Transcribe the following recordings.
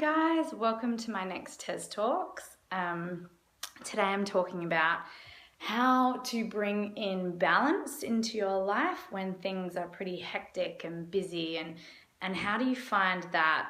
guys, welcome to my next TES Talks. Today I'm talking about how to bring in balance into your life when things are pretty hectic and busy, and how do you find that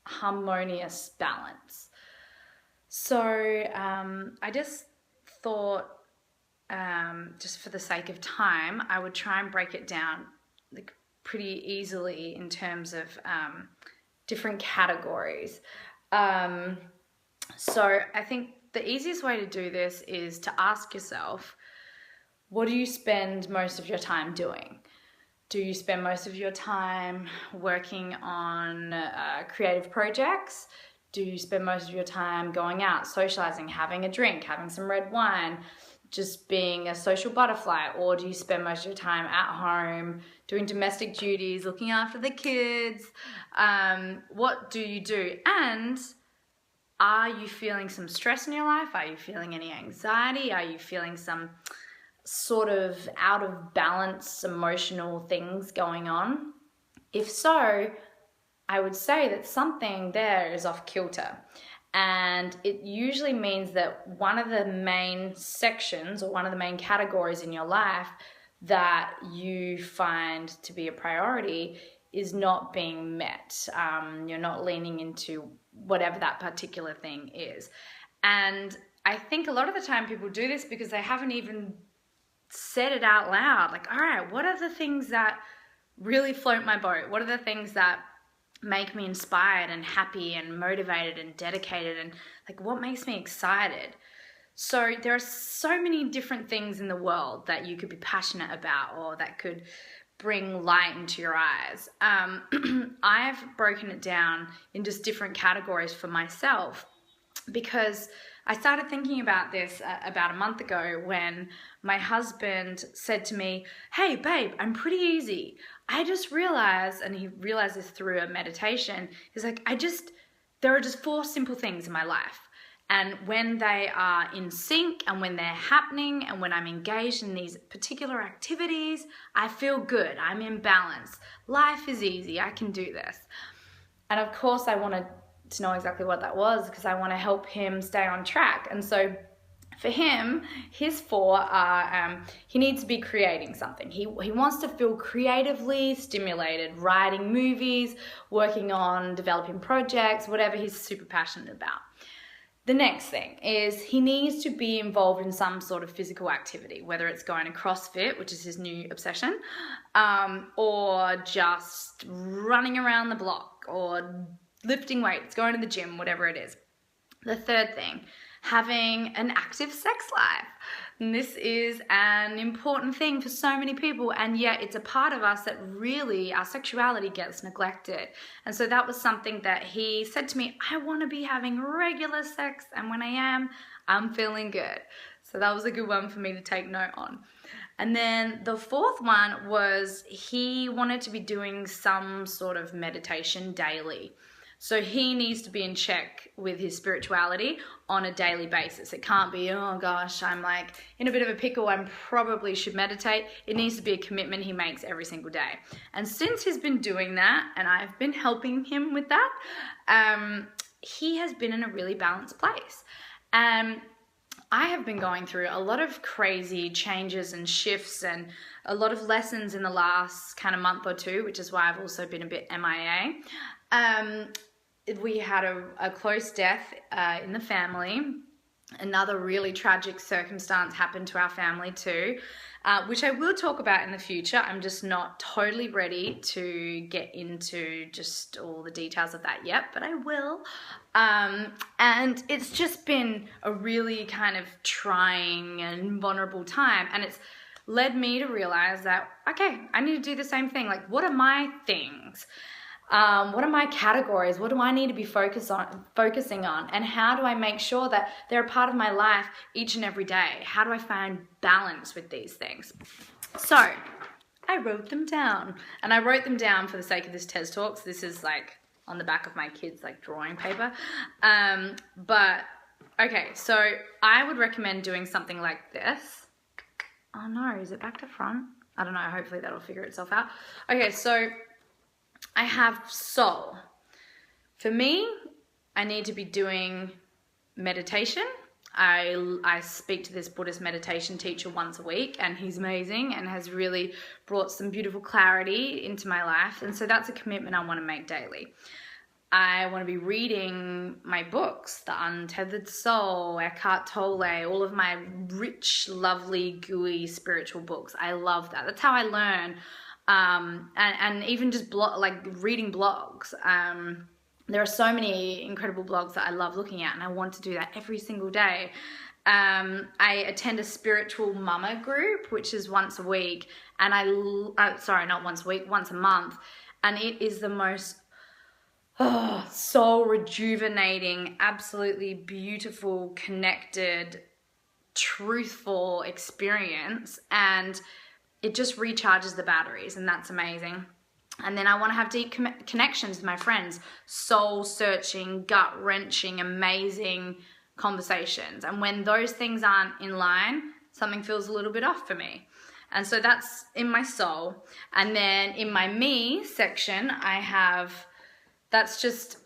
harmonious balance. So I just thought, just for the sake of time, I would try and break it down like pretty easily in terms of different categories. So I think the easiest way to do this is to ask yourself, what do you spend most of your time doing? Do you spend most of your time working on creative projects? Do you spend most of your time going out, socializing, having a drink, having some red wine, just being a social butterfly? Or do you spend most of your time at home doing domestic duties, looking after the kids? What do you do? And are you feeling some stress in your life? Are you feeling any anxiety? Are you feeling some sort of out of balance emotional things going on? If so, I would say that something there is off kilter. And it usually means that one of the main sections or one of the main categories in your life that you find to be a priority is not being met. You're not leaning into whatever that particular thing is. And I think a lot of the time people do this because they haven't even said it out loud. Like, all right, what are the things that really float my boat? What are the things that make me inspired and happy and motivated and dedicated, and like what makes me excited? So there are so many different things in the world that you could be passionate about or that could bring light into your eyes. I've broken it down in just different categories for myself because I started thinking about this about a month ago when my husband said to me, "Hey babe, I'm pretty easy. I just realized," and he realized this through a meditation, he's like, there are just 4 simple things in my life. And when they are in sync and when they're happening and when I'm engaged in these particular activities, I feel good. I'm in balance. Life is easy. I can do this. And of course, I wanted to know exactly what that was because I want to help him stay on track. And so for him, his 4 are he needs to be creating something. He wants to feel creatively stimulated, writing movies, working on developing projects, whatever he's super passionate about. The next thing is he needs to be involved in some sort of physical activity, whether it's going to CrossFit, which is his new obsession, or just running around the block or lifting weights, going to the gym, whatever it is. The third thing, having an active sex life. And this is an important thing for so many people, and yet it's a part of us that really, our sexuality gets neglected. And so that was something that he said to me, I want to be having regular sex, and when I am, I'm feeling good. So that was a good one for me to take note on. And then the 4th one was he wanted to be doing some sort of meditation daily. So he needs to be in check with his spirituality on a daily basis. It can't be, oh gosh, I'm like in a bit of a pickle, I probably should meditate. It needs to be a commitment he makes every single day. And since he's been doing that, and I've been helping him with that, he has been in a really balanced place. I have been going through a lot of crazy changes and shifts and a lot of lessons in the last kind of month or 2, which is why I've also been a bit MIA. We had a close death in the family. Another really tragic circumstance happened to our family too, which I will talk about in the future. I'm just not totally ready to get into just all the details of that yet, but I will. And it's just been a really kind of trying and vulnerable time, and it's led me to realize that, okay, I need to do the same thing. Like, what are my things? What are my categories? What do I need to be focusing on? And how do I make sure that they're a part of my life each and every day? How do I find balance with these things? So I wrote them down, and I wrote them down for the sake of this TES Talks. This is like on the back of my kids' like drawing paper. But okay, so I would recommend doing something like this. Oh no, is it back to front? I don't know. Hopefully that'll figure itself out. Okay, so I have soul. For me, I need to be doing meditation. I speak to this Buddhist meditation teacher once a week, and he's amazing and has really brought some beautiful clarity into my life. And so that's a commitment I want to make daily. I want to be reading my books, The Untethered Soul, Eckhart Tolle, all of my rich, lovely, gooey spiritual books. I love that. That's how I learn. And even just reading blogs. There are so many incredible blogs that I love looking at, and I want to do that every single day. I attend a spiritual mama group, which is once a week, and not once a week, once a month, and it is the most soul rejuvenating, absolutely beautiful, connected, truthful experience, and it just recharges the batteries, and that's amazing. And then I want to have deep connections with my friends, soul-searching, gut-wrenching, amazing conversations. And when those things aren't in line, something feels a little bit off for me. And so that's in my soul. And then in my me section, that's just,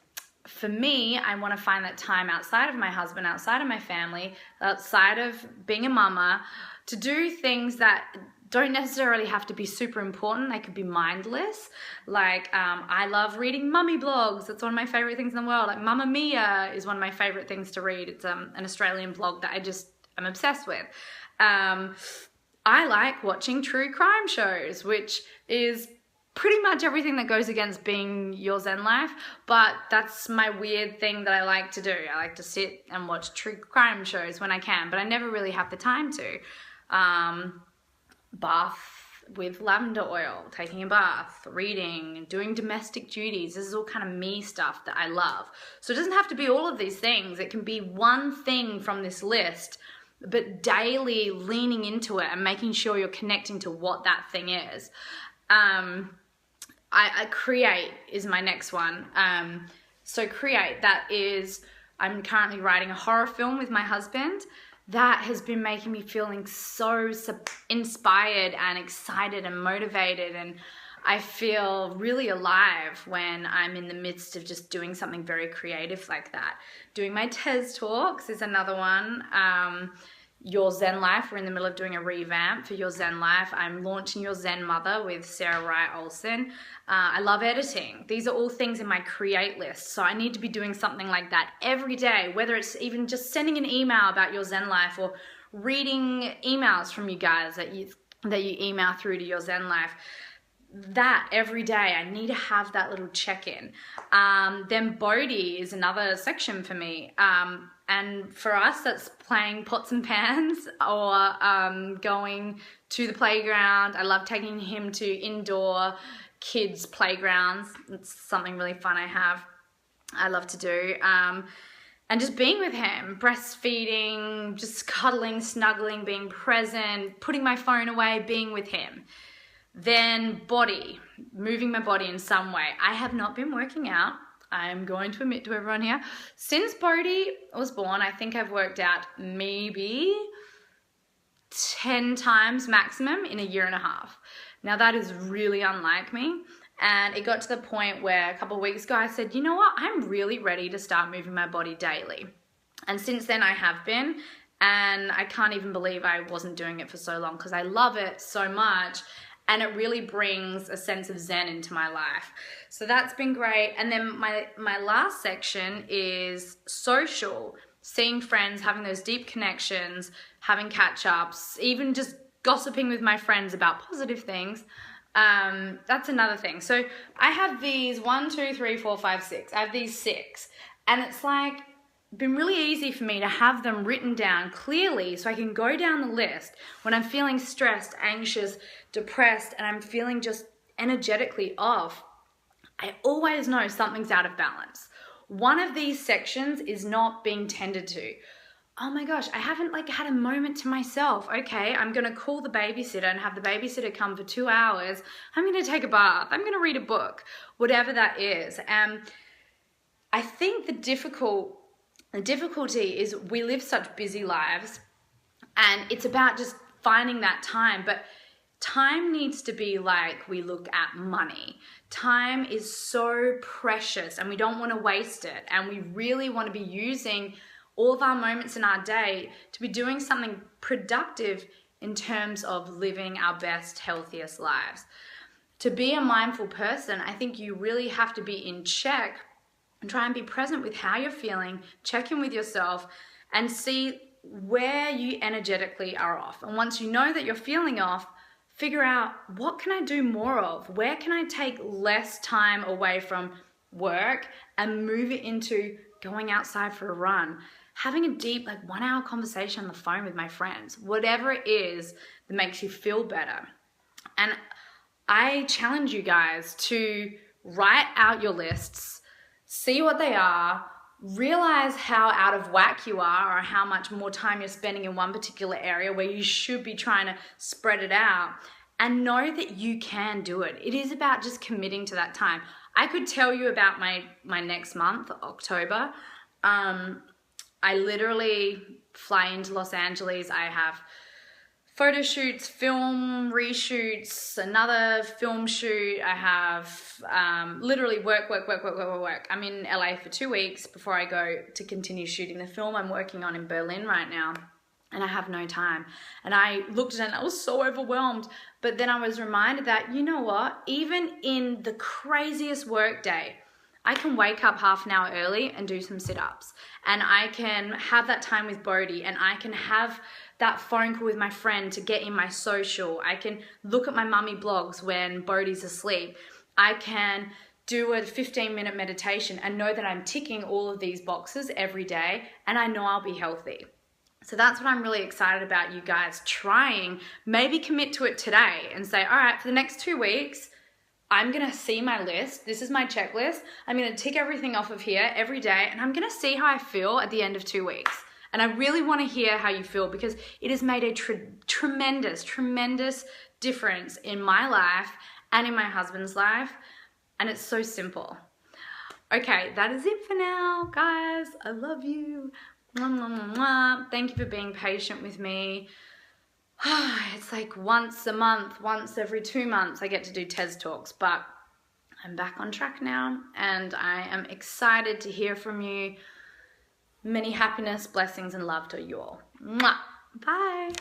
for me, I want to find that time outside of my husband, outside of my family, outside of being a mama, to do things that don't necessarily have to be super important. They could be mindless. Like, I love reading mummy blogs. That's one of my favorite things in the world. Like, Mamma Mia is one of my favorite things to read. It's an Australian blog that I'm obsessed with. I like watching true crime shows, which is pretty much everything that goes against being your Zen life, but that's my weird thing that I like to do. I like to sit and watch true crime shows when I can, but I never really have the time to. Bath with lavender oil, taking a bath, reading, doing domestic duties. This is all kind of me stuff that I love. So it doesn't have to be all of these things. It can be one thing from this list, but daily leaning into it and making sure you're connecting to what that thing is. I create is my next one. So create, that is, I'm currently writing a horror film with my husband. That has been making me feeling so inspired and excited and motivated, and I feel really alive when I'm in the midst of just doing something very creative like that. Doing my TED Talks is another one. Your Zen Life, we're in the middle of doing a revamp for Your Zen Life. I'm launching Your Zen Mother with Sarah Wright Olsen. I love editing. These are all things in my create list. So I need to be doing something like that every day, whether it's even just sending an email about Your Zen Life or reading emails from you guys that you email through to Your Zen Life. That every day, I need to have that little check-in. Then Bodhi is another section for me. And for us, that's playing pots and pans or going to the playground. I love taking him to indoor kids' playgrounds. It's something really fun I love to do. And just being with him, breastfeeding, just cuddling, snuggling, being present, putting my phone away, being with him. Then body, moving my body in some way. I have not been working out. I'm going to admit to everyone here. Since Bodhi was born, I think I've worked out maybe 10 times maximum in a year and a half. Now that is really unlike me. And it got to the point where a couple of weeks ago I said, you know what? I'm really ready to start moving my body daily. And since then I have been. And I can't even believe I wasn't doing it for so long because I love it so much. And it really brings a sense of Zen into my life. So that's been great. And then my last section is social, seeing friends, having those deep connections, having catch-ups, even just gossiping with my friends about positive things. That's another thing. So I have these 1, 2, 3, 4, 5, 6. I have these 6. And it's like been really easy for me to have them written down clearly so I can go down the list when I'm feeling stressed, anxious, depressed, and I'm feeling just energetically off. I always know something's out of balance. One of these sections is not being tended to. Oh my gosh, I haven't had a moment to myself. Okay, I'm gonna call the babysitter and have the babysitter come for 2 hours. I'm gonna take a bath. I'm gonna read a book, whatever that is. And I think the difficulty is we live such busy lives, and it's about just finding that time. But time needs to be like we look at money. Time is so precious and we don't want to waste it. And we really want to be using all of our moments in our day to be doing something productive in terms of living our best, healthiest lives. To be a mindful person, I think you really have to be in check and try and be present with how you're feeling, check in with yourself and see where you energetically are off. And once you know that you're feeling off, figure out, what can I do more of? Where can I take less time away from work and move it into going outside for a run, having a deep 1 hour conversation on the phone with my friends, whatever it is that makes you feel better. And I challenge you guys to write out your lists, see what they are, realize how out of whack you are or how much more time you're spending in one particular area where you should be trying to spread it out, and know that you can do it. It is about just committing to that time. I could tell you about my next month, October. I literally fly into Los Angeles. I have photo shoots, film reshoots, another film shoot. I have literally work. I'm in LA for 2 weeks before I go to continue shooting the film I'm working on in Berlin right now. And I have no time. And I looked at it and I was so overwhelmed. But then I was reminded that, you know what? Even in the craziest work day, I can wake up half an hour early and do some sit-ups. And I can have that time with Bodhi, and I can have that phone call with my friend to get in my social. I can look at my mummy blogs when Bodhi's asleep. I can do a 15-minute meditation and know that I'm ticking all of these boxes every day, and I know I'll be healthy. So that's what I'm really excited about you guys trying. Maybe commit to it today and say, all right, for the next 2 weeks, I'm gonna see my list. This is my checklist. I'm gonna tick everything off of here every day, and I'm gonna see how I feel at the end of 2 weeks. And I really wanna hear how you feel, because it has made a tremendous difference in my life and in my husband's life. And it's so simple. Okay, that is it for now, guys. I love you. Mwah, mwah, mwah, mwah. Thank you for being patient with me. It's like once a month, once every 2 months, I get to do TED Talks, but I'm back on track now, and I am excited to hear from you. Many happiness, blessings, and love to you all. Mwah. Bye.